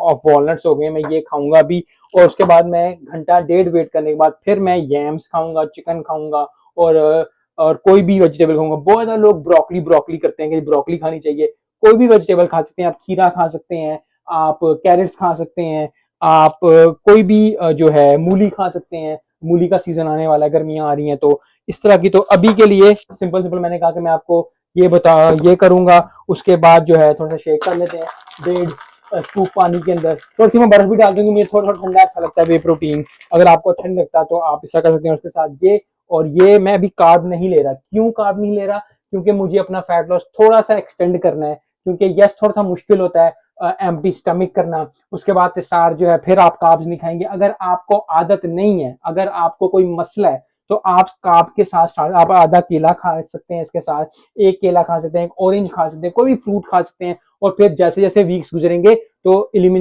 Of walnuts हो गए, मैं ये खाऊंगा अभी। और उसके बाद मैं घंटा डेढ़ वेट करने के बाद फिर मैं यैम्स खाऊंगा, चिकन खाऊंगा और और कोई भी वेजिटेबल खाऊंगा। बहुत ज्यादा लोग ब्रोकली ब्रोकली करते हैं कि ब्रोकली खानी चाहिए। कोई भी वेजिटेबल खा सकते हैं आप, खीरा खा सकते हैं आप, कैरेट्स खा सकते हैं आप, कोई भी जो है मूली खा सकते हैं। मूली का सीजन आने वाला है, गर्मियां आ रही हैं तो इस तरह की। तो अभी के लिए सिंपल सिंपल मैंने कहा कि मैं आपको ये करूंगा। उसके बाद जो है थोड़ा सा शेक कर लेते हैं, डेढ़ स्कूप पानी के अंदर थोड़ी सी मैं बर्फ भी डाल दूंगी, मुझे थोड़ा थोड़ा ठंडा अच्छा लगता है वे प्रोटीन। अगर आपको अच्छा नहीं लगता तो आप ऐसा कर सकते हैं। उसके साथ ये, और ये मैं अभी कार्ब नहीं ले रहा। क्यों कार्ब नहीं ले रहा? क्योंकि मुझे अपना फैट लॉस थोड़ा सा एक्सटेंड करना है, क्योंकि यस थोड़ा सा मुश्किल होता है एम्प्टी स्टमक करना। उसके बाद सार जो है फिर आप कार्ब्स नहीं खाएंगे। अगर आपको आदत नहीं है, अगर आपको कोई मसला है, तो आप कार्ब के साथ आप आधा केला खा सकते हैं, इसके साथ एक केला खा सकते हैं, एक ऑरेंज खा सकते हैं, कोई भी फ्रूट खा सकते हैं। और फिर जैसे जैसे वीक्स गुजरेंगे तो इलिमिनेट